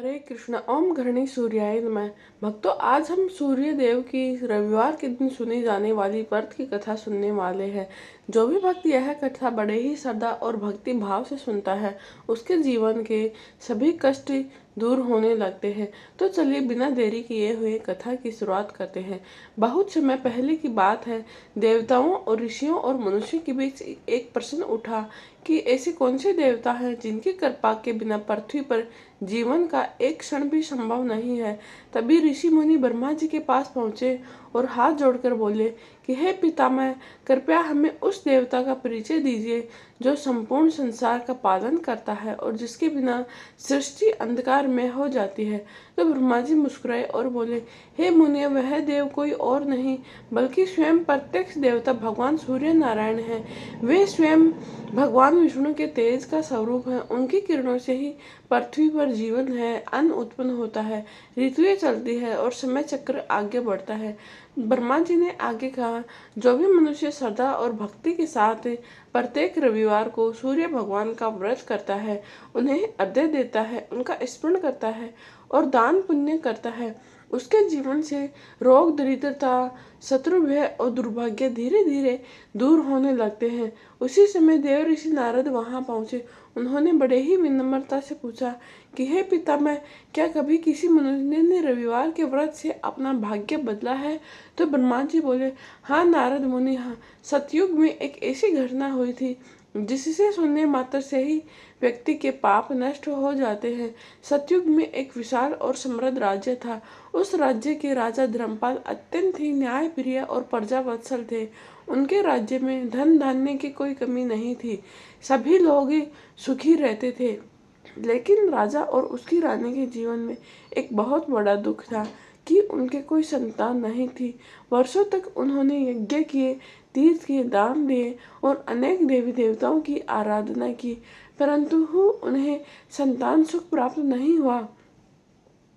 हरे कृष्ण। ओम घृणी सूर्याय नमः। भक्तों, आज हम सूर्य देव की रविवार के दिन सुनी जाने वाली व्रत की कथा सुनने वाले हैं। जो भी भक्त यह कथा बड़े ही श्रद्धा और भक्ति भाव से सुनता है, उसके जीवन के सभी कष्ट दूर होने लगते हैं। तो चलिए बिना देरी किए हुए कथा की शुरुआत करते हैं। बहुत समय पहले की बात है। देवताओं और ऋषियों और मनुष्य के बीच एक प्रश्न उठा कि ऐसे कौन से देवता हैं जिनकी कृपा के बिना पृथ्वी पर जीवन का एक क्षण भी संभव नहीं है। तभी ऋषि मुनि ब्रह्मा जी के पास पहुंचे और हाथ जोड़कर बोले कि हे पितामह, कृपया हमें उस देवता का परिचय दीजिए जो संपूर्ण संसार का पालन करता है और जिसके बिना सृष्टि अंधकार में हो जाती है। तो ब्रह्मा जी मुस्कुराए और बोले, हे मुनियों, वह देव कोई और नहीं बल्कि स्वयं प्रत्यक्ष देवता भगवान सूर्य नारायण है। वे स्वयं भगवान विष्णु के तेज का स्वरूप है। उनकी किरणों से ही पृथ्वी पर जीवन है, अन्न उत्पन्न होता है, ऋतुएं चलती है और समय चक्र आगे बढ़ता है। ब्रह्मा जी ने आगे कहा, जो भी मनुष्य श्रद्धा और भक्ति के साथ प्रत्येक रविवार को सूर्य भगवान का व्रत करता है, उन्हें अर्घ्य देता है, उनका स्मरण करता है और दान पुण्य करता है, उसके जीवन से रोग, दरिद्रता, शत्रु भय और दुर्भाग्य धीरे धीरे दूर होने लगते हैं। उसी समय देव ऋषि नारद वहां पहुंचे। उन्होंने बड़े ही विनम्रता से पूछा कि हे पितामह, क्या कभी किसी मनुष्य ने रविवार के व्रत से अपना भाग्य बदला है? तो ब्रह्मा जी बोले, हाँ नारद मुनि, हाँ। सतयुग में एक ऐसी घटना हुई थी जिससे सुनने मात्र से ही व्यक्ति के पाप नष्ट हो जाते हैं। सतयुग में एक विशाल और समृद्ध राज्य था। उस राज्य के राजा धर्मपाल अत्यंत ही न्यायप्रिय और प्रजावत्सल थे। उनके राज्य में धन धान्य की कोई कमी नहीं थी। सभी लोग सुखी रहते थे। लेकिन राजा और उसकी रानी के जीवन में एक बहुत बड़ा दुख था कि उनके कोई संतान नहीं थी। वर्षों तक उन्होंने यज्ञ किए, तीर्थ किए, दान दिए और अनेक देवी देवताओं की आराधना की, परंतु उन्हें संतान सुख प्राप्त नहीं हुआ।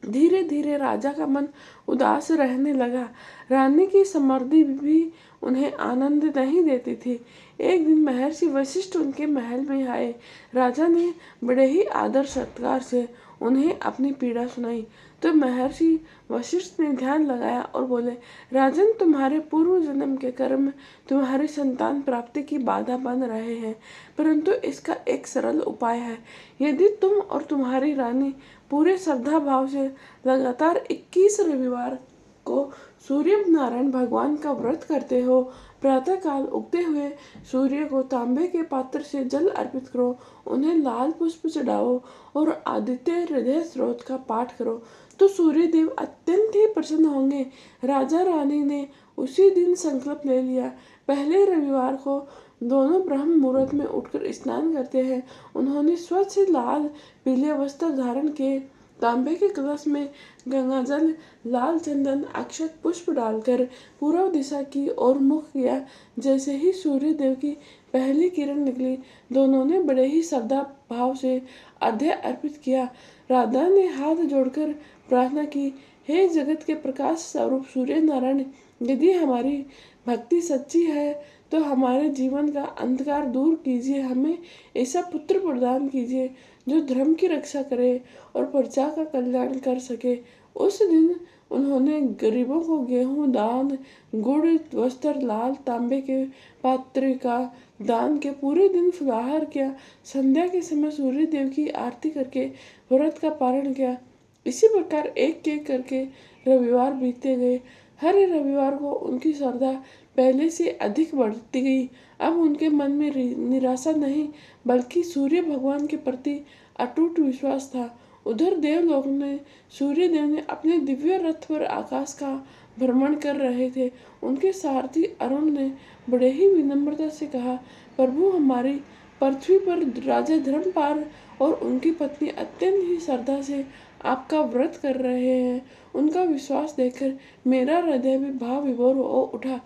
धीरे धीरे राजा का मन उदास रहने लगा। रानी की समृद्धि भी उन्हें आनंद नहीं देती थी। एक दिन महर्षि वशिष्ठ उनके महल में आए। राजा ने बड़े ही आदर सत्कार से उन्हें अपनी पीड़ा सुनाई। तो महर्षि वशिष्ठ ने ध्यान लगाया और बोले, राजन, तुम्हारे पूर्व जन्म के कर्म तुम्हारी संतान प्राप्ति की बाधा बन रहे हैं, परंतु इसका एक सरल उपाय है। यदि तुम और तुम्हारी रानी पूरे श्रद्धा भाव से लगातार 21 रविवार को सूर्य नारायण भगवान का व्रत करते हो, प्रातः काल उगते हुए सूर्य को तांबे के पात्र से जल अर्पित करो, उन्हें लाल पुष्प चढ़ाओ और आदित्य हृदय स्रोत का पाठ करो, तो सूर्य देव अत्यंत ही प्रसन्न होंगे। राजा रानी ने उसी दिन संकल्प ले लिया। पहले रविवार को दोनों ब्रह्म मुहूर्त में उठकर स्नान करते हैं। उन्होंने स्वच्छ लाल पीले वस्त्र धारण किए, तांबे के कलश में गंगा जल, लाल चंदन, अक्षत पुष्प डालकर पूर्व दिशा की ओर मुख किया। जैसे ही सूर्य देव की पहली किरण निकली, दोनों ने बड़े ही श्रद्धा भाव से अर्घ्य अर्पित किया। राधा ने हाथ जोड़कर प्रार्थना की, हे जगत के प्रकाश स्वरूप सूर्य नारायण, यदि हमारी भक्ति सच्ची है तो हमारे जीवन का अंधकार दूर कीजिए। हमें ऐसा पुत्र प्रदान कीजिए जो धर्म की रक्षा करे और प्रजा का कल्याण कर सके। उस दिन उन्होंने गरीबों को गेहूं दान, गुड़, वस्त्र, लाल तांबे के पात्र का दान के पूरे दिन फलाहार किया। संध्या के समय सूर्य देव की आरती करके व्रत का पारण किया। इसी प्रकार एक एक करके रविवार बीतते गए। हर रविवार को उनकी श्रद्धा पहले से अधिक बढ़ती गई। अब उनके मन में निराशा नहीं बल्कि सूर्य भगवान के प्रति अटूट विश्वास था। उधर देवलोक में सूर्य देव ने अपने दिव्य रथ पर आकाश का भ्रमण कर रहे थे। उनके सारथी अरुण ने बड़े ही विनम्रता से कहा, प्रभु, हमारी पृथ्वी पर राजा धर्मपाल और उनकी पत्नी अत्यंत ही श्रद्धा से आपका व्रत कर रहे हैं। उनका विश्वास देखकर मेरा हृदय भी भाव विभोर हो उठा।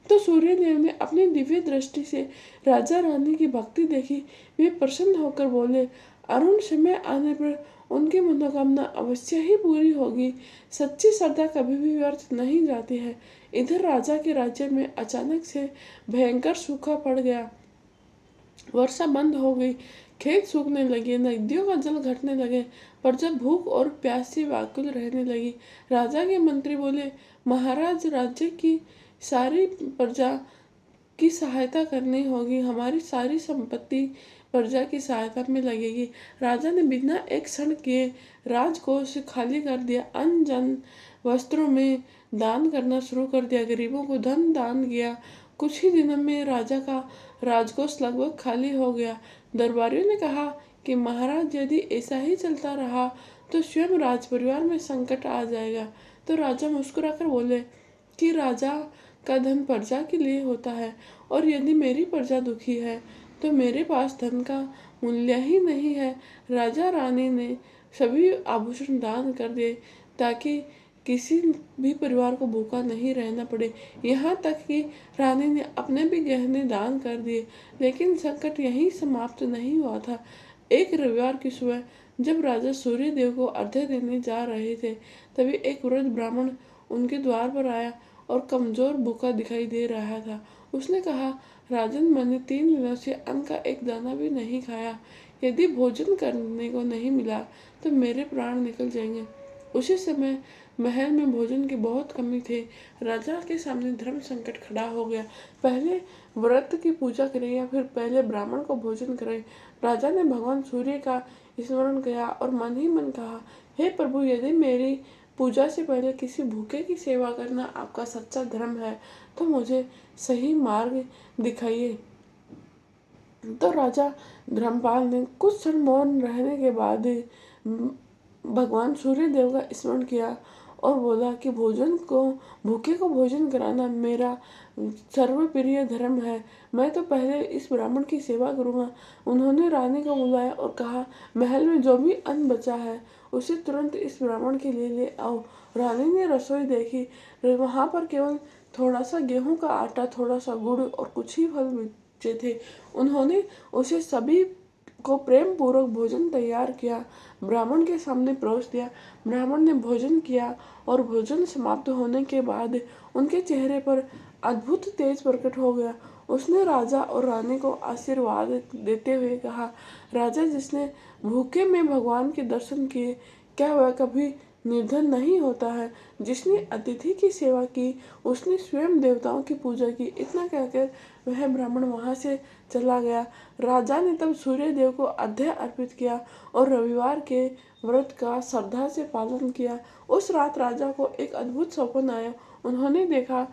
तो सूर्यदेव ने अपनी दिव्य दृष्टि से राजा रानी की भक्ति देखी। वे प्रसन्न होकर बोले, अरुण, समय आने पर उनकी मनोकामना अवश्य ही पूरी होगी। सच्ची श्रद्धा कभी भी व्यर्थ नहीं जाती है। इधर राजा के राज्य में अचानक से भयंकर सूखा पड़ गया। वर्षा बंद हो गई। खेत सूखने लगे, नदियों का जल घटने लगे, पर जब भूख और प्यास से व्याकुल रहने लगी, राजा के मंत्री बोले, महाराज, राज्य की सारी प्रजा की सहायता करनी होगी, हमारी सारी संपत्ति प्रजा की सहायता में लगेगी। राजा ने बिना एक क्षण किए राजकोष खाली कर दिया, अन्न जन वस्त्रों में दान करना शुरू कर दिया, गरीबों को धन दान किया। कुछ ही दिनों में राजा का राजकोष लगभग खाली हो गया। दरबारियों ने कहा कि महाराज, यदि ऐसा ही चलता रहा तो स्वयं राज परिवार में संकट आ जाएगा। तो राजा मुस्कुराकर बोले कि राजा का धन प्रजा के लिए होता है, और यदि मेरी प्रजा दुखी है तो मेरे पास धन का मूल्य ही नहीं है। राजा रानी ने सभी आभूषण दान कर दिए ताकि किसी भी परिवार को भूखा नहीं रहना पड़े। यहाँ तक कि रानी ने अपने भी गहने दान कर दिए। लेकिन संकट यहीं समाप्त नहीं हुआ था। एक रविवार की सुबह जब राजा सूर्य देव को अर्घ्य देने जा रहे थे, तभी एक वृद्ध ब्राह्मण उनके द्वार पर आया और कमजोर भूखा दिखाई दे रहा था। उसने कहा, राजन, मैंने 3 दिनों से अन्न का एक दाना भी नहीं खाया। यदि भोजन करने को नहीं मिला तो मेरे प्राण निकल जाएंगे। उसी समय महल में भोजन की बहुत कमी थी। राजा के सामने धर्म संकट खड़ा हो गया। पहले व्रत की पूजा करें या फिर पहले ब्राह्मण को भोजन करें। राजा ने भगवान सूर्य का स्मरण किया और मन ही मन कहा, हे प्रभु, यदि मेरी पूजा से पहले किसी भूखे की सेवा करना आपका सच्चा धर्म है तो मुझे सही मार्ग दिखाइए। तो राजा धर्मपाल ने कुछ क्षण मौन रहने के बाद भगवान सूर्य देव का स्मरण किया और बोला कि भूखे को भोजन कराना मेरा सर्वप्रिय धर्म है। मैं तो पहले इस ब्राह्मण की सेवा करूँगा। उन्होंने रानी को बुलाया और कहा, महल में जो भी अन्न बचा है उसे तुरंत इस ब्राह्मण के लिए ले आओ। रानी ने रसोई देखी, वहाँ पर केवल थोड़ा सा गेहूं का आटा, थोड़ा सा गुड़ और कुछ ही फल बचे थे। उन्होंने उसे सभी को प्रेम पूर्वक भोजन तैयार किया, ब्राह्मण के सामने परोस दिया। ब्राह्मण ने भोजन किया और भोजन समाप्त होने के बाद उनके चेहरे पर अद्भुत तेज प्रकट हो गया। उसने राजा और रानी को आशीर्वाद देते हुए कहा, राजा, जिसने भूखे में भगवान के दर्शन किए, क्या वह कभी निर्धन नहीं होता है? जिसने अतिथि की सेवा की, उसने स्वयं देवताओं की पूजा की। इतना कहकर वह ब्राह्मण वहां से चला गया। राजा ने तब सूर्य देव को अर्घ्य अर्पित किया और रविवार के व्रत का श्रद्धा से पालन किया। उस रात राजा को एक अद्भुत स्वप्न आया। उन्होंने देखा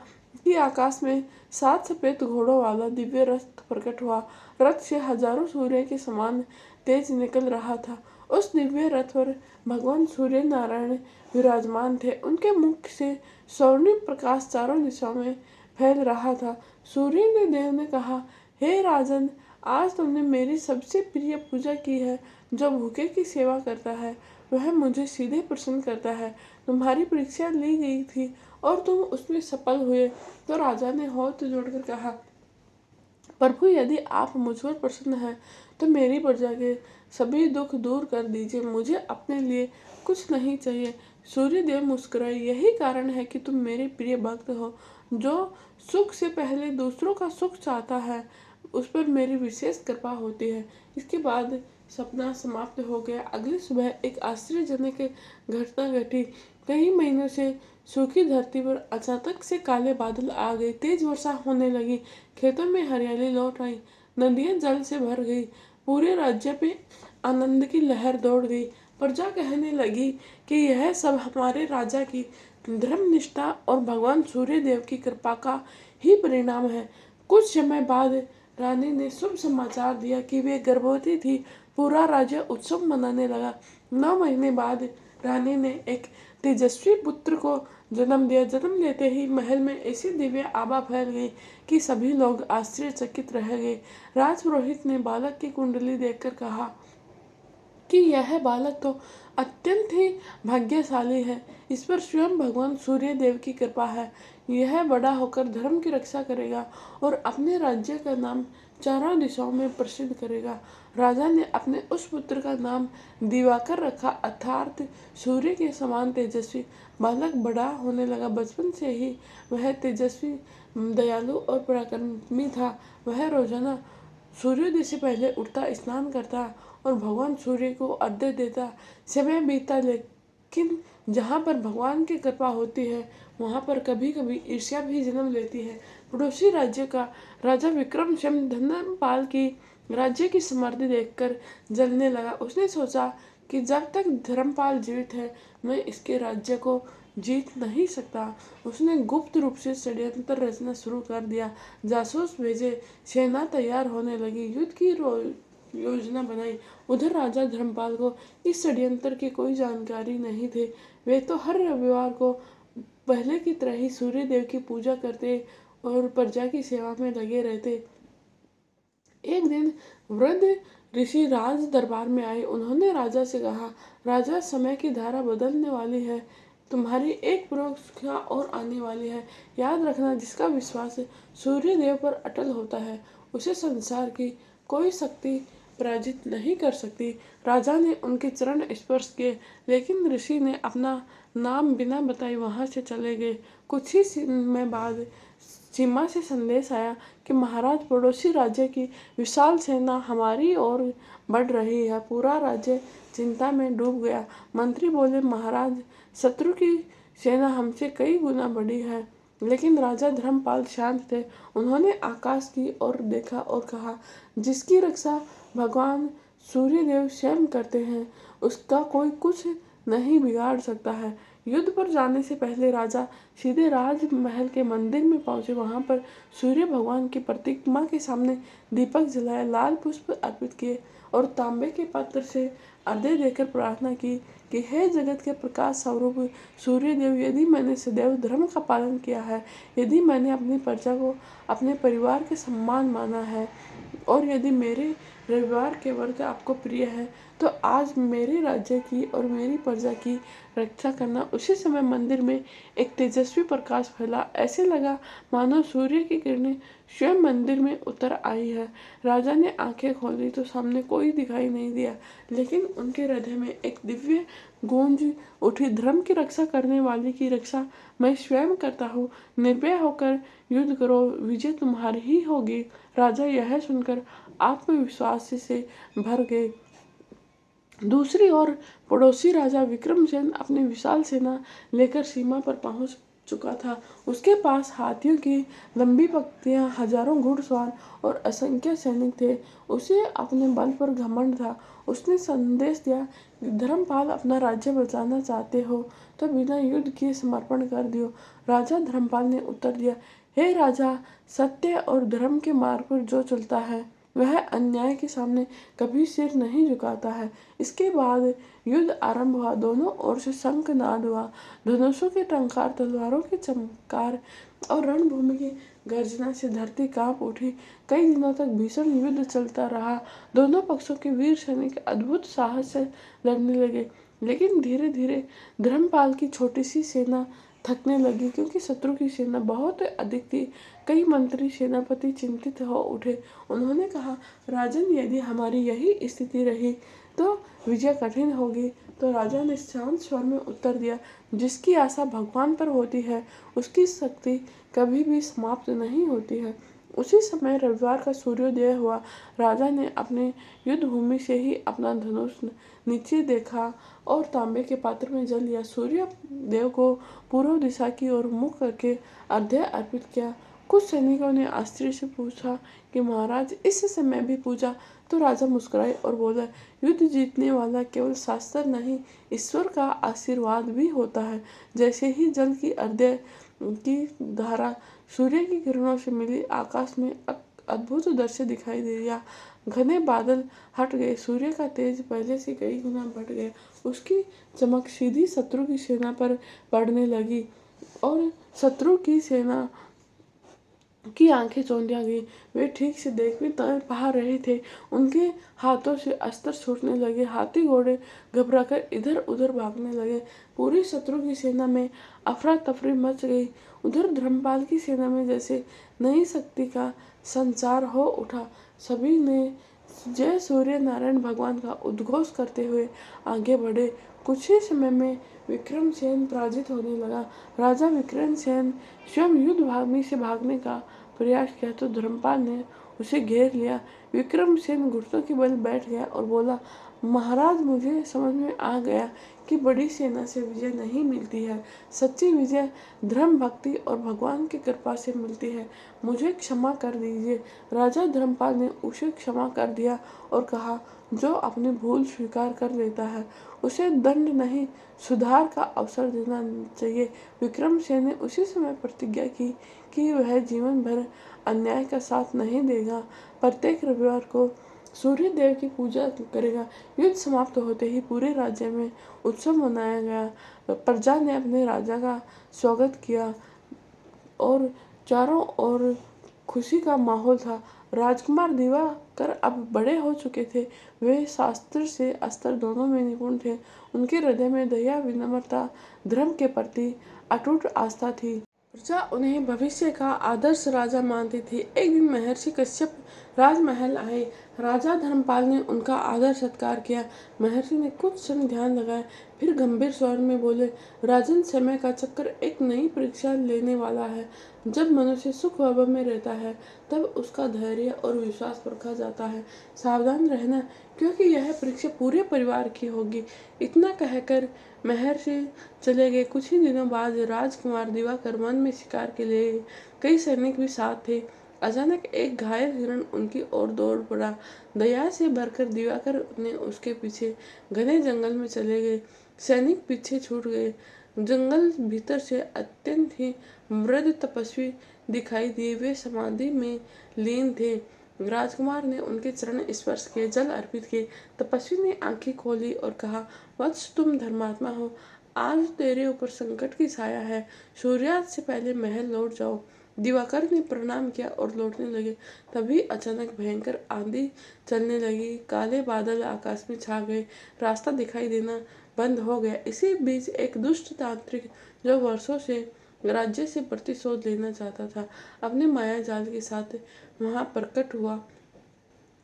कि आकाश में 7 सफेद घोड़ों वाला दिव्य रथ प्रकट हुआ। रथ से हजारों सूर्य के समान तेज निकल रहा था। उस दिव्य रथ पर भगवान सूर्य नारायण विराजमान थे। उनके मुख से स्वर्णिम प्रकाश चारों दिशाओं में फैल रहा था। सूर्य ने देव ने कहा, हे राजन, आज तुमने मेरी सबसे प्रिय पूजा की है। जो भूखे की सेवा करता है वह मुझे सीधे प्रसन्न करता है। तुम्हारी परीक्षा ली गई थी और तुम उसमें सफल हुए। तो राजा ने हाथ जोड़कर कहा, प्रभु, यदि आप मुझ पर प्रसन्न हैं तो मेरी प्रजा के सभी दुख दूर कर दीजिए। मुझे अपने लिए कुछ नहीं चाहिए। सूर्यदेव मुस्कुराए, यही कारण है कि तुम मेरे प्रिय भक्त हो। जो सुख से पहले दूसरों का सुख चाहता है उस पर मेरी विशेष कृपा होती है। इसके बाद सपना समाप्त हो गया। अगली सुबह एक आश्चर्यजनक घटना घटी। कई महीनों से सूखी धरती पर अचानक से काले बादल आ गए। तेज वर्षा होने लगी। खेतों में हरियाली लौट आई। नदियां जल से भर गई। पूरे राज्य पे आनंद की लहर दौड़ गई। प्रजा कहने लगी कि यह सब हमारे राजा की धर्मनिष्ठा और भगवान सूर्य देव की कृपा का ही परिणाम है। कुछ समय बाद रानी ने शुभ समाचार दिया कि वे गर्भवती थी। पूरा राज्य उत्सव मनाने लगा। 9 महीने बाद रानी ने एक तेजस्वी पुत्र को जन्म दिया। जन्म लेते ही महल में ऐसी दिव्य आभा फैल गई कि सभी लोग आश्चर्यचकित रह गए। राजपुरोहित ने बालक की कुंडली देखकर कहा कि यह बालक तो अत्यंत ही भाग्यशाली है। इस पर स्वयं भगवान सूर्य देव की कृपा है। यह बड़ा होकर धर्म की रक्षा करेगा और अपने राज्य का नाम चारों दिशाओं में प्रसिद्ध करेगा। राजा ने अपने उस पुत्र का नाम दिवाकर रखा, अर्थात सूर्य के समान तेजस्वी। बालक बड़ा होने लगा। बचपन से ही वह तेजस्वी, दयालु और पराक्रमी था। वह रोजाना सूर्योदय से पहले उठता, स्नान करता और भगवान सूर्य को अर्घ्य देता। समय बीतता, लेकिन जहाँ पर भगवान की कृपा होती है वहाँ पर कभी कभी ईर्ष्या भी जन्म लेती है। पड़ोसी राज्य का राजा विक्रमसेन धर्मपाल की राज्य की समृद्धि देखकर जलने लगा। उसने सोचा कि जब तक धर्मपाल जीवित है मैं इसके राज्य को जीत नहीं सकता। उसने गुप्त रूप से षड्यंत्र रचना शुरू कर दिया। जासूस भेजे, सेना तैयार होने लगी, युद्ध की योजना बनाई। उधर राजा धर्मपाल को इस षड्यंत्र की कोई जानकारी नहीं थी। वे तो हर रविवार को पहले की तरह ही सूर्य देव की पूजा करते और प्रजा की सेवा में लगे रहते। एक दिन वृद्ध ऋषि राज दरबार में आए। उन्होंने राजा से कहा, राजा, समय की धारा बदलने वाली है, तुम्हारी एक परीक्षा और आने वाली है। याद रखना, जिसका विश्वास सूर्य देव पर अटल होता है उसे संसार की कोई शक्ति पराजित नहीं कर सकती। राजा ने उनके चरण स्पर्श किए, लेकिन ऋषि ने अपना नाम बिना बताए वहां से चले गए। कुछ ही समय बाद सीमा से संदेश आया कि महाराज, पड़ोसी राज्य की विशाल सेना हमारी ओर बढ़ रही है। पूरा राज्य चिंता में डूब गया। मंत्री बोले, महाराज, शत्रु की सेना हमसे कई गुना बड़ी है। लेकिन राजा धर्मपाल शांत थे। उन्होंने आकाश की ओर देखा और कहा, जिसकी रक्षा भगवान सूर्यदेव स्वयं करते हैं उसका कोई कुछ नहीं बिगाड़ सकता है। युद्ध पर जाने से पहले राजा सीधे राजमहल के मंदिर में पहुंचे। वहां पर सूर्य भगवान की प्रतिमा के सामने दीपक जलाए, लाल पुष्प अर्पित किए और तांबे के पात्र से अर्घ्य देकर प्रार्थना की कि हे जगत के प्रकाश स्वरूप सूर्यदेव, यदि मैंने सदैव धर्म का पालन किया है, यदि मैंने अपनी प्रजा को अपने परिवार के सम्मान माना है और यदि मेरे रविवार के व्रत आपको प्रिय है, तो आज मेरे राज्य की और मेरी प्रजा की रक्षा करना। उसी समय मंदिर में एक तेजस्वी प्रकाश फैला। ऐसे लगा मानो सूर्य की किरणें स्वयं मंदिर में उतर आई है। राजा ने आंखें खोली तो सामने कोई दिखाई नहीं दिया, लेकिन उनके हृदय में एक दिव्य गूंज उठी, धर्म की रक्षा करने वाले की रक्षा मैं स्वयं करता हूँ। निर्भय होकर युद्ध करो, विजय तुम्हारी ही होगी। राजा यह सुनकर आत्मविश्वास से भर गए। दूसरी ओर पड़ोसी राजा विक्रमसेन अपनी विशाल सेना लेकर सीमा पर पहुंच चुका था। उसके पास हाथियों की लंबी पंक्तियां, हजारों घुड़सवार और असंख्य सैनिक थे। उसे अपने बल पर घमंड था। उसने संदेश दिया, धर्मपाल अपना राज्य बचाना चाहते हो तो बिना युद्ध किए समर्पण कर दियो। राजा धर्मपाल ने उत्तर दिया, हे राजा, सत्य और धर्म के मार्ग पर जो चलता है वह अन्याय के सामने कभी सिर नहीं झुकाता है। इसके बाद युद्ध आरंभ हुआ। दोनों ओर से शंखनाद हुआ, धनुषों के टंकार, तलवारों की चमकार और रणभूमि की गर्जना से धरती कांप उठी। कई दिनों तक भीषण युद्ध चलता रहा। दोनों पक्षों के वीर सैनिक अद्भुत साहस से लड़ने लगे, लेकिन धीरे धीरे धर्मपाल की छोटी सी सेना थकने लगी, क्योंकि शत्रु की सेना बहुत अधिक थी। कई मंत्री, सेनापति चिंतित हो उठे। उन्होंने कहा, राजन, यदि हमारी यही स्थिति रही तो विजय कठिन होगी। तो राजा ने शांत स्वर में उत्तर दिया, जिसकी आशा भगवान पर होती है उसकी शक्ति कभी भी समाप्त नहीं होती है। उसी समय रविवार का सूर्योदय हुआ। राजा ने अपने युद्ध भूमि से ही अपना धनुष नीचे देखा और तांबे के पात्र में जल लिया। सूर्य देव को पूर्व दिशा की ओर मुख करके अर्घ्य अर्पित किया। कुछ सैनिकों ने आश्चर्य से पूछा कि महाराज, इस समय भी पूजा? तो राजा मुस्कुराए और बोला, युद्ध जीतने वाला केवल शास्त्र नहीं, ईश्वर का आशीर्वाद भी होता है। जैसे ही जल की अर्घ्य की धारा सूर्य की किरणों से मिली, आकाश में अद्भुत दृश्य दिखाई दिया। घने बादल हट गए, सूर्य का तेज पहले से कई गुना बढ़ गया। उसकी चमक सीधी शत्रु की सेना पर पड़ने लगी और शत्रु की सेना की आंखें चौंधिया गई। वे ठीक से देख भी नहीं पा रहे थे। उनके हाथों से अस्त्र छूटने लगे। हाथी घोड़े घबराकर इधर उधर भागने लगे। पूरी शत्रु की सेना में अफरा तफरी मच गई। उधर धर्मपाल की सेना में जैसे नई शक्ति का संचार हो उठा। सभी ने जय सूर्य नारायण भगवान का उद्घोष करते हुए आगे बढ़े। कुछ ही समय में विक्रमसेन पराजित होने लगा। राजा विक्रमसेन स्वयं युद्ध भूमि से भागने का प्रयास किया तो धर्मपाल ने उसे घेर लिया। विक्रमसेन घुटनों के बल बैठ गया और बोला, महाराज, मुझे समझ में आ गया कि बड़ी सेना से विजय नहीं मिलती है। सच्ची विजय धर्म, भक्ति और भगवान की कृपा से मिलती है। मुझे क्षमा कर दीजिए। राजा धर्मपाल ने उसे क्षमा कर दिया और कहा, जो अपनी भूल स्वीकार कर लेता है उसे दंड नहीं, सुधार का अवसर देना चाहिए। विक्रमसेन ने उसी समय प्रतिज्ञा की कि वह जीवन भर अन्याय का साथ नहीं देगा। प्रत्येक रविवार को सूर्य देव की पूजा करेगा। युद्ध समाप्त होते ही पूरे राज्य में उत्सव मनाया गया। प्रजा ने अपने राजा का स्वागत किया और चारों ओर खुशी का माहौल था। राजकुमार दिवाकर अब बड़े हो चुके थे। वे शास्त्र से अस्त्र दोनों में निपुण थे। उनके हृदय में दया, विनम्रता, धर्म के प्रति अटूट आस्था थी। प्रजा उन्हें भविष्य का आदर्श राजा मानती थी। एक दिन महर्षि कश्यप राजमहल आए। राजा धर्मपाल ने उनका आदर सत्कार किया। महर्षि ने कुछ क्षण ध्यान लगाया, फिर गंभीर स्वर में बोले, राजन, समय का चक्र एक नई परीक्षा लेने वाला है। जब मनुष्य सुख वैभव में रहता है तब उसका धैर्य और विश्वास परखा जाता है। सावधान रहना, क्योंकि यह परीक्षा पूरे परिवार की होगी। इतना कहकर महर्षि चले गए। कुछ ही दिनों बाद राजकुमार दिवाकर वन में शिकार के लिए, कई सैनिक भी साथ थे। अचानक एक घायल हिरण उनकी ओर दौड़ पड़ा। दया से भरकर दिवाकर ने उसके पीछे घने जंगल में चले गए। सैनिक पीछे छूट गए। जंगल भीतर से अत्यंत ही वृद्ध तपस्वी दिखाई दिए। वे समाधि में लीन थे। राजकुमार ने उनके चरण स्पर्श किए, जल अर्पित किए। तपस्वी ने आंखें खोली और कहा, वत्स, तुम धर्मात्मा हो। आज तेरे ऊपर संकट की छाया है। सूर्यास्त से पहले महल लौट जाओ। दिवाकर ने प्रणाम किया और लौटने लगे। तभी अचानक भयंकर आंधी चलने लगी। काले बादल आकाश में छा गए। रास्ता दिखाई देना बंद हो गया। इसी बीच एक दुष्ट तांत्रिक, जो वर्षों से राज्य से प्रतिशोध लेना चाहता था, अपने माया जाल के साथ वहां प्रकट हुआ।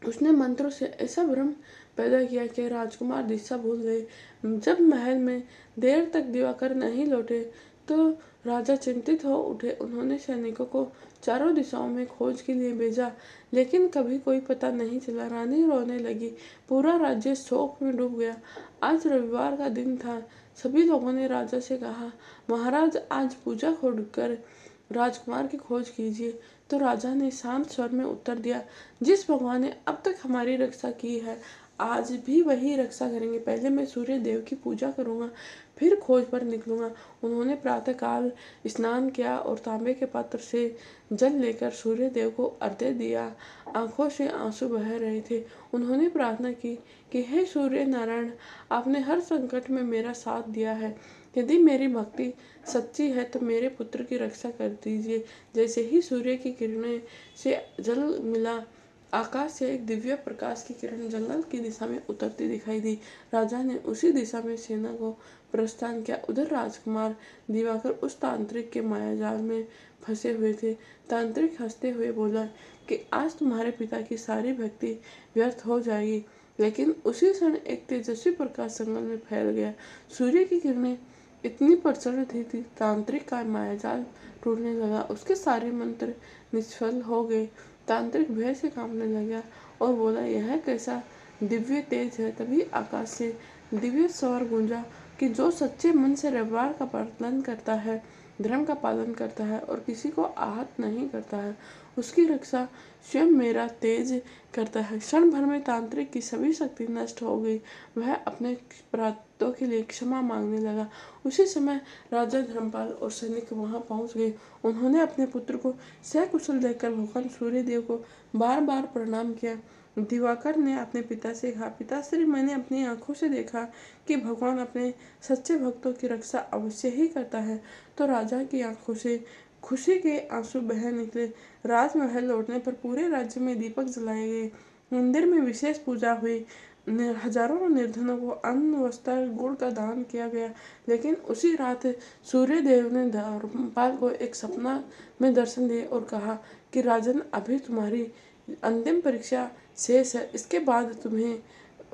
उसने मंत्रों से ऐसा भ्रम पैदा किया कि राजकुमार दिशा भूल गए। जब महल में देर तक दिवाकर नहीं लौटे तो राजा चिंतित हो उठे। उन्होंने सैनिकों को चारों दिशाओं में खोज के लिए भेजा, लेकिन कभी कोई पता नहीं चला। रानी रोने लगी। पूरा राज्य शोक में डूब गया। आज रविवार का दिन था। सभी लोगों ने राजा से कहा, महाराज, आज पूजा छोड़कर राजकुमार की खोज कीजिए। तो राजा ने शांत स्वर में उत्तर दिया, जिस भगवान ने अब तक हमारी रक्षा की है, आज भी वही रक्षा करेंगे। पहले मैं सूर्य देव की पूजा करूंगा, फिर खोज पर निकलूंगा। उन्होंने प्रातःकाल स्नान किया और तांबे के पात्र से जल लेकर सूर्य देव को अर्घ्य दिया। आंखों से आंसू बह रहे थे। उन्होंने प्रार्थना की कि हे सूर्य नारायण, आपने हर संकट में मेरा साथ दिया है। यदि मेरी भक्ति सच्ची है तो मेरे पुत्र की रक्षा कर दीजिए। जैसे ही सूर्य की किरणें से जल मिला, आकाश से एक दिव्य प्रकाश की किरण जंगल की दिशा में उतरती दिखाई दी। राजा ने उसी दिशा में सेना को प्रस्थान किया। उधर राजकुमार दिवाकर उस तांत्रिक के मायाजाल में फंसे हुए थे। तांत्रिक हंसते हुए बोला कि आज तुम्हारे पिता की सारी भक्ति व्यर्थ हो जाएगी। लेकिन उसी क्षण एक तेजस्वी प्रकाश जंगल में फैल गया। सूर्य की किरणें इतनी प्रचंड थी, तांत्रिक का मायाजाल टूटने लगा। उसके सारे मंत्र निष्फल हो गए। तांत्रिक भय से कांपने लगा और बोला, यह कैसा दिव्य तेज है। तभी आकाश से दिव्य स्वर गूंजा कि जो सच्चे मन से रविवार का पालन करता है, धर्म का पालन करता है और किसी को आहत नहीं करता है, उसकी रक्षा स्वयं मेरा तेज करता है। क्षण भर में तांत्रिक की सभी शक्ति नष्ट हो गई। वह अपने अपराधों के लिए क्षमा मांगने लगा। उसी समय राजा धर्मपाल और सैनिक वहां पहुंच गए। उन्होंने अपने पुत्र को सकुशल देखकर भगवान सूर्य देव को बार बार प्रणाम किया। दिवाकर ने अपने पिता से कहा, पिताश्री, मैंने अपनी आंखों से देखा कि भगवान अपने सच्चे भक्तों की रक्षा अवश्य ही करता है। तो राजा की आंखों से खुशी के आंसू बह निकले। राजमहल लौटने पर पूरे राज्य में दीपक जलाए गए। मंदिर में विशेष पूजा हुई। हजारों निर्धनों को अन्न, वस्त्र, गुड़ का दान किया गया। लेकिन उसी रात सूर्य देव ने धर्मपाल को एक सपना में दर्शन दिए और कहा कि राजन, अभी तुम्हारी अंतिम परीक्षा शेष है। इसके बाद तुम्हें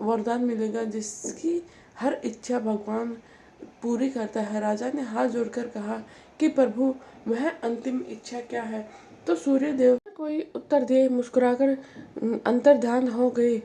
वरदान मिलेगा, जिसकी हर इच्छा भगवान पूरी करता है। राजा ने हाथ जोड़कर कहा कि प्रभु, वह अंतिम इच्छा क्या है। तो सूर्य देव कोई उत्तर दे मुस्कुराकर अंतर्ध्यान हो गए।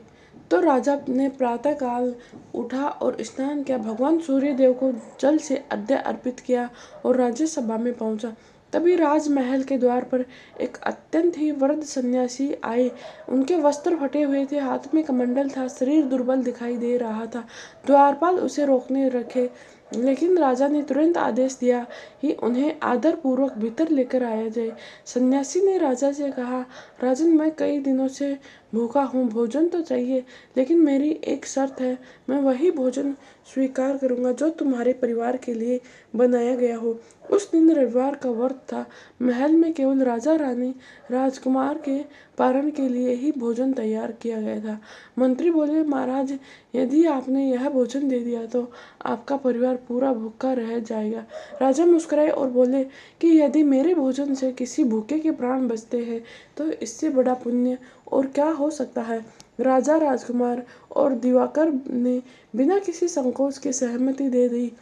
तो राजा ने प्रातः काल उठा और स्नान किया, भगवान सूर्य देव को जल से अर्घ्य अर्पित किया और राज्यसभा में पहुंचा। तभी राजमहल के द्वार पर एक अत्यंत ही वृद्ध सन्यासी आए। उनके वस्त्र फटे हुए थे, हाथ में कमंडल था, शरीर दुर्बल दिखाई दे रहा था। द्वारपाल उसे रोकने रखे, लेकिन राजा ने तुरंत आदेश दिया कि उन्हें आदर पूर्वक भीतर लेकर आया जाए। सन्यासी ने राजा से कहा, राजन, मैं कई दिनों से भूखा हूँ, भोजन तो चाहिए, लेकिन मेरी एक शर्त है। मैं वही भोजन स्वीकार करूँगा जो तुम्हारे परिवार के लिए बनाया गया हो। उस दिन रविवार का व्रत था। महल में केवल राजा रानी राजकुमार के पारण के लिए ही भोजन तैयार किया गया था। मंत्री बोले, महाराज, यदि आपने यह भोजन दे दिया तो आपका परिवार पूरा भूखा रह जाएगा। राजा मुस्कुराए और बोले कि यदि मेरे भोजन से किसी भूखे के प्राण बचते हैं तो इससे बड़ा पुण्य और क्या हो सकता है। राजा, राजकुमार और दिवाकर ने बिना किसी संकोच के सहमति दे दी।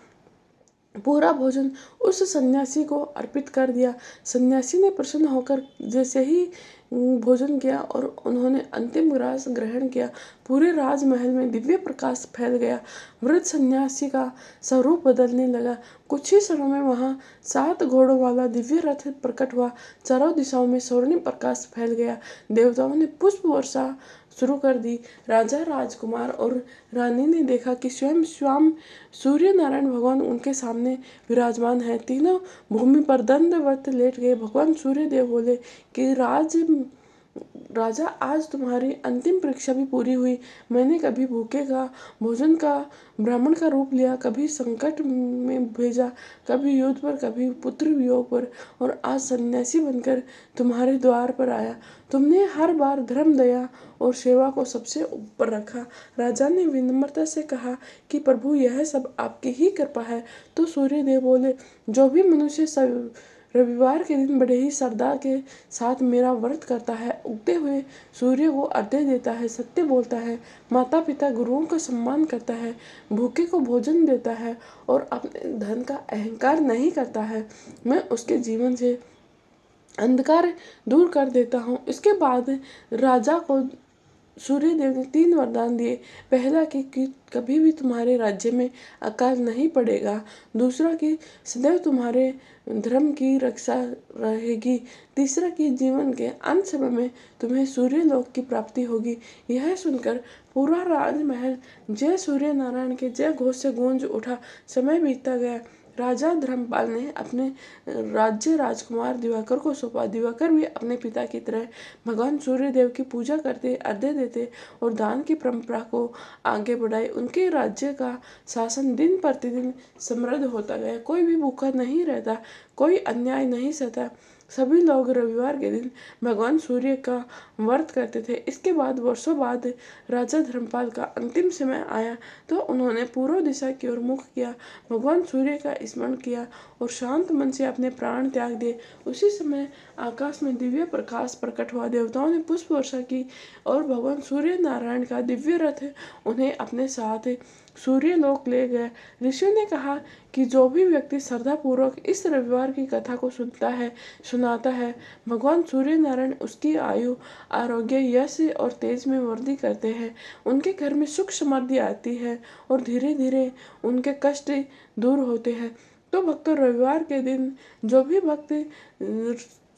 पूरा भोजन उस सन्यासी को अर्पित कर दिया। सन्यासी ने प्रसन्न होकर जैसे ही भोजन किया और उन्होंने अंतिम ग्रास ग्रहण किया, पूरे राजमहल में दिव्य प्रकाश फैल गया। वृद्ध सन्यासी का स्वरूप बदलने लगा। कुछ ही क्षणों में वहां 7 घोड़ों वाला दिव्य रथ प्रकट हुआ। चारों दिशाओं में स्वर्णिम प्रकाश फैल गया। देवताओं ने पुष्प वर्षा शुरू कर दी। राजा, राजकुमार और रानी ने देखा कि स्वयं सूर्य नारायण भगवान उनके सामने विराजमान है। तीनों भूमि पर दंडवत लेट गए। भगवान सूर्य देव बोले कि राजा, आज तुम्हारी अंतिम परीक्षा भी पूरी हुई। मैंने कभी भूखे का भोजन का ब्राह्मण का रूप लिया, कभी संकट में भेजा, कभी युद्ध पर, कभी पुत्र वियोग पर, और आज सन्यासी बनकर तुम्हारे द्वार पर आया। तुमने हर बार धर्म, दया और सेवा को सबसे ऊपर रखा। राजा ने विनम्रता से कहा कि प्रभु, यह सब आपकी ही कृपा है। तो सूर्य देव बोले, जो भी मनुष्य रविवार के दिन बड़े ही श्रद्धा के साथ मेरा व्रत करता है, उगते हुए सूर्य को अर्घ्य देता है, सत्य बोलता है, माता पिता गुरुओं का सम्मान करता है, भूखे को भोजन देता है और अपने धन का अहंकार नहीं करता है, मैं उसके जीवन से अंधकार दूर कर देता हूँ। इसके बाद राजा को सूर्यदेव ने 3 वरदान दिए। पहला कि कभी भी तुम्हारे राज्य में अकाल नहीं पड़ेगा। दूसरा कि सदैव तुम्हारे धर्म की रक्षा रहेगी। तीसरा कि जीवन के अंत समय में तुम्हें सूर्यलोक की प्राप्ति होगी। यह सुनकर पूरा राजमहल जय सूर्य नारायण के जय घोष से गूंज उठा। समय बीतता गया। राजा धर्मपाल ने अपने राज्य राजकुमार दिवाकर को सौंपा। दिवाकर भी अपने पिता की तरह भगवान सूर्य देव की पूजा करते, अर्घ्य देते और दान की परंपरा को आगे बढ़ाए। उनके राज्य का शासन दिन प्रतिदिन समृद्ध होता गया। कोई भी भूखा नहीं रहता, कोई अन्याय नहीं सहता। सभी लोग रविवार के दिन भगवान सूर्य का व्रत करते थे। इसके बाद वर्षों बाद राजा धर्मपाल का अंतिम समय आया तो उन्होंने पूर्व दिशा की ओर मुख किया, भगवान सूर्य का स्मरण किया और शांत मन से अपने प्राण त्याग दिए। उसी समय आकाश में दिव्य प्रकाश प्रकट हुआ। देवताओं ने पुष्प वर्षा की और भगवान सूर्य नारायण का दिव्य रथ उन्हें अपने साथ सूर्यलोक ले गए। ऋषियों ने कहा कि जो भी व्यक्ति श्रद्धापूर्वक इस रविवार की कथा को सुनाता है, भगवान सूर्य नारायण उसकी आयु, आरोग्य, यश और तेज में वृद्धि करते हैं। उनके घर में सुख समृद्धि आती है और धीरे धीरे उनके कष्ट दूर होते हैं। तो भक्तों, रविवार के दिन जो भी भक्त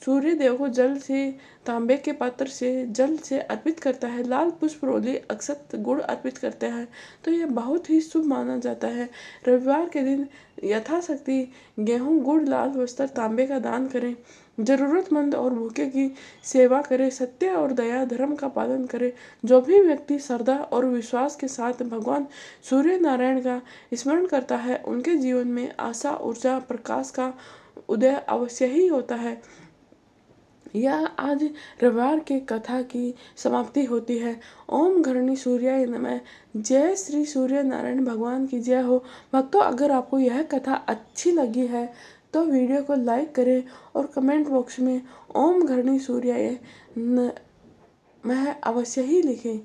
सूर्य देव को जल से, तांबे के पात्र से जल से अर्पित करता है, लाल पुष्प, रोली, अक्षत, गुड़ अर्पित करते हैं, तो यह बहुत ही शुभ माना जाता है। रविवार के दिन यथाशक्ति गेहूं, गुड़, लाल वस्त्र, तांबे का दान करें, जरूरतमंद और भूखे की सेवा करें, सत्य और दया धर्म का पालन करें। जो भी व्यक्ति श्रद्धा और विश्वास के साथ भगवान सूर्य नारायण का स्मरण करता है, उनके जीवन में आशा, ऊर्जा, प्रकाश का उदय अवश्य ही होता है। यह आज रविवार की कथा की समाप्ति होती है। ओम घृणी सूर्याय नमः। जय श्री सूर्य नारायण भगवान की जय हो। भक्तों, अगर आपको यह कथा अच्छी लगी है तो वीडियो को लाइक करें और कमेंट बॉक्स में ओम घृणी सूर्याय नमः अवश्य ही लिखें।